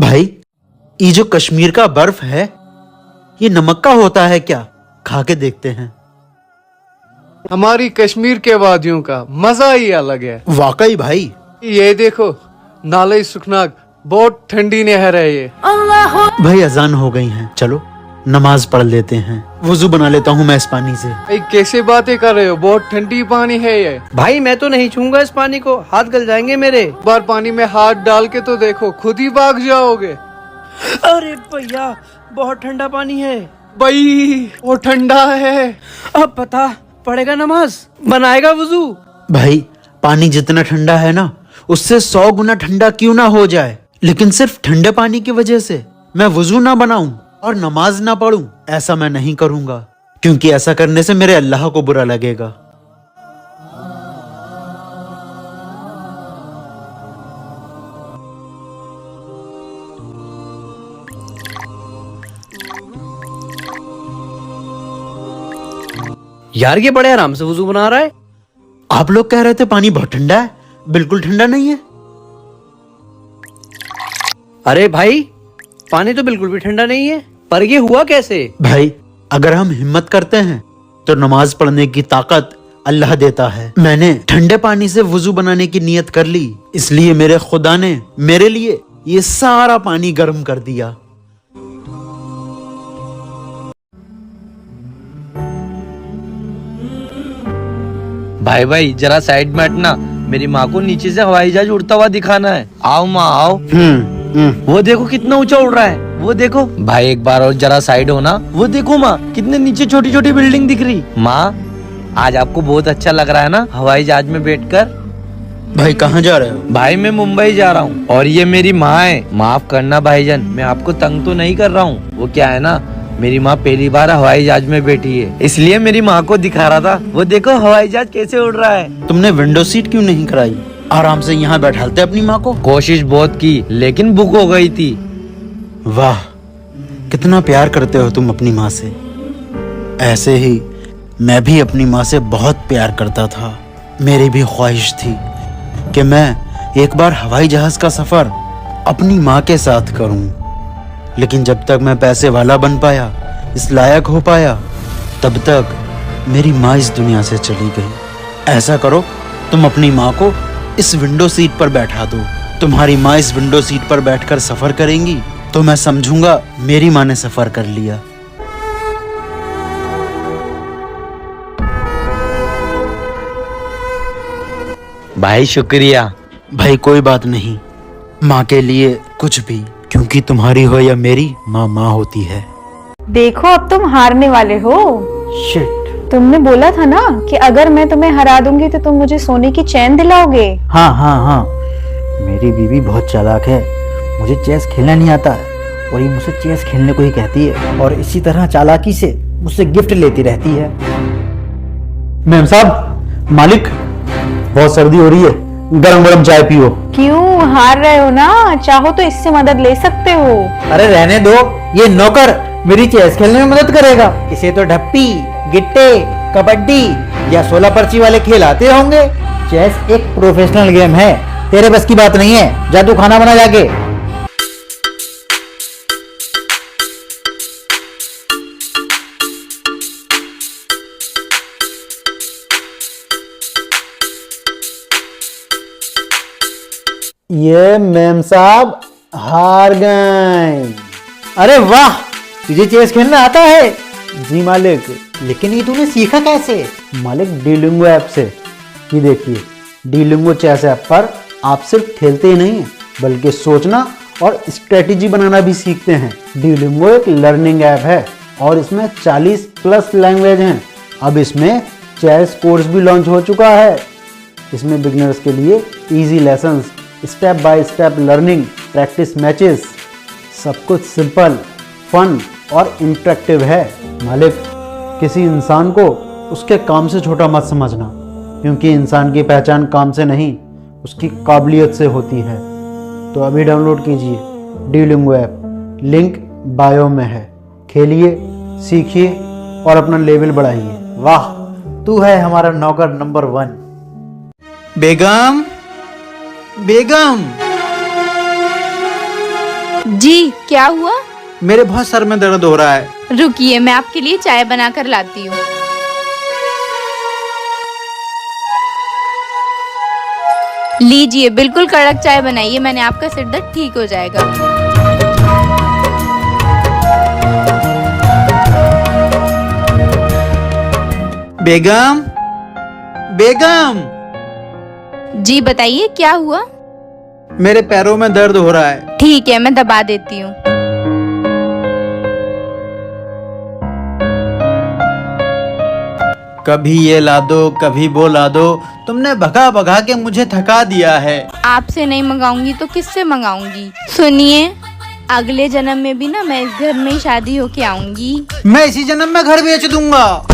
भाई, ये जो कश्मीर का बर्फ है, ये नमक का होता है क्या? खा के देखते हैं। हमारी कश्मीर के वादियों का मजा ही अलग है। वाकई भाई। ये देखो, नाले सुखनाग, बहुत ठंडी नहर है ये। भाई अजान हो गई हैं, चलो नमाज पढ़ लेते हैं। वुजू बना लेता हूँ मैं इस पानी से। भाई कैसे बातें कर रहे हो, बहुत ठंडी पानी है ये। भाई मैं तो नहीं छूंगा इस पानी को, हाथ गल जाएंगे मेरे। एक बार पानी में हाथ डाल के तो देखो, खुद ही भाग जाओगे। अरे भैया, बहुत ठंडा पानी है भाई वो ठंडा है। अब पता पड़ेगा, नमाज बनाएगा वुजू। भाई पानी जितना ठंडा है ना, उससे 100 गुना ठंडा क्यों ना हो जाए, लेकिन सिर्फ ठंडे पानी की वजह से मैं वुजू ना बनाऊं और नमाज ना पढ़ूं, ऐसा मैं नहीं करूंगा, क्योंकि ऐसा करने से मेरे अल्लाह को बुरा लगेगा। यार ये बड़े आराम से वुजू बना रहा है। आप लोग कह रहे थे पानी बहुत ठंडा है, बिल्कुल ठंडा नहीं है। अरे भाई, पानी तो बिल्कुल भी ठंडा नहीं है, पर ये हुआ कैसे? भाई अगर हम हिम्मत करते हैं तो नमाज पढ़ने की ताकत अल्लाह देता है। मैंने ठंडे पानी से वुजू बनाने की नियत कर ली, इसलिए मेरे खुदा ने मेरे लिए ये सारा पानी गर्म कर दिया। भाई भाई जरा साइड में हटना, मेरी माँ को नीचे से हवाई जहाज उड़ता हुआ दिखाना है। आओ माँ आओ। वो देखो कितना ऊंचा उड़ रहा है, वो देखो। भाई एक बार और जरा साइड हो ना, वो देखो माँ, कितने नीचे छोटी छोटी बिल्डिंग दिख रही। माँ आज आपको बहुत अच्छा लग रहा है ना हवाई जहाज में बैठकर? भाई कहाँ जा रहे हो? भाई मैं मुंबई जा रहा हूँ और ये मेरी माँ है। माफ करना भाईजान, मैं आपको तंग तो नहीं कर रहा हूँ। वो क्या है ना, मेरी माँ पहली बार हवाई जहाज में बैठी है, इसलिए मेरी माँ को दिखा रहा था। वो देखो हवाई जहाज कैसे उड़ रहा है। तुमने विंडो सीट क्यों नहीं कराई? आराम से यहाँ बैठाते अपनी माँ को। कोशिश बहुत की लेकिन बुक हो गई थी। वाह, कितना प्यार करते हो तुम अपनी माँ से। ऐसे ही मैं भी अपनी माँ से बहुत प्यार करता था। मेरी भी ख्वाहिश थी कि मैं एक बार हवाई जहाज का सफर अपनी माँ के साथ करूं, लेकिन जब तक मैं पैसे वाला बन पाया, इस लायक हो पाया, तब तक मेरी माँ इस दुनिया से चली गई। ऐसा करो, तुम अपनी माँ को इस विंडो सीट पर बैठा दो। तुम्हारी माँ इस विंडो सीट पर बैठकर सफर करेंगी तो मैं समझूंगा मेरी माँ ने सफर कर लिया। भाई शुक्रिया। भाई कोई बात नहीं, माँ के लिए कुछ भी, क्योंकि तुम्हारी हो या मेरी माँ माँ होती है। देखो अब तुम हारने वाले हो। शिट। तुमने बोला था ना कि अगर मैं तुम्हें हरा दूंगी तो तुम मुझे सोने की चैन दिलाओगे। हाँ हाँ हाँ, मेरी बीवी बहुत चालाक है, मुझे चेस खेलना नहीं आता और ये मुझसे चेस खेलने को ही कहती है और इसी तरह चालाकी से मुझसे गिफ्ट लेती रहती है। मैम साहब, मालिक, बहुत सर्दी हो रही है, गरम गरम चाय पियो। क्यों, हार रहे हो ना, चाहो तो इससे मदद ले सकते हो। अरे रहने दो, ये नौकर मेरी चेस खेलने में मदद करेगा। इसे तो ढप्पी, गिट्टे, कबड्डी या 16 पर्ची वाले खेल आते होंगे। चेस एक प्रोफेशनल गेम है, तेरे बस की बात नहीं है। जा तू खाना बना जाके। ये मैम साहब हार गए। अरे वाह, तुझे चेस खेलना आता है? जी मालिक। लेकिन ये तूने सीखा कैसे? मालिक डुओलिंगो ऐप से। ये देखिए, डुओलिंगो चेस ऐप पर आप सिर्फ खेलते ही नहीं बल्कि सोचना और स्ट्रेटेजी बनाना भी सीखते हैं। डुओलिंगो एक लर्निंग ऐप है और इसमें 40+ लैंग्वेज हैं। अब इसमें चेस कोर्स भी लॉन्च हो चुका है। इसमें बिगिनर्स के लिए easy lessons, step by step learning, practice matches, सब कुछ सिंपल, फन और इंटरेक्टिव है। मालिक, किसी इंसान को उसके काम से छोटा मत समझना, क्योंकि इंसान की पहचान काम से नहीं, उसकी काबिलियत से होती है। तो अभी डाउनलोड कीजिए डुओलिंगो ऐप, लिंक बायो में है। खेलिए, सीखिए और अपना लेवल बढ़ाइए। वाह, तू है हमारा नौकर नंबर 1। बेगम, बेगम, जी क्या हुआ? मेरे बहुत सर में दर्द हो रहा है। रुकिए, मैं आपके लिए चाय बनाकर लाती हूँ। लीजिए, बिल्कुल कड़क चाय बनाइए, मैंने आपका सिर दर्द ठीक हो जाएगा। बेगम, बेगम, जी बताइए क्या हुआ? मेरे पैरों में दर्द हो रहा है। ठीक है, मैं दबा देती हूँ। कभी ये ला दो, कभी वो ला दो, तुमने भगा भगा के मुझे थका दिया है। आपसे नहीं मंगाऊंगी तो किससे मंगाऊंगी? सुनिए, अगले जन्म में भी ना मैं इस घर में ही शादी होके आऊंगी। मैं इसी जन्म में घर बेच दूंगा।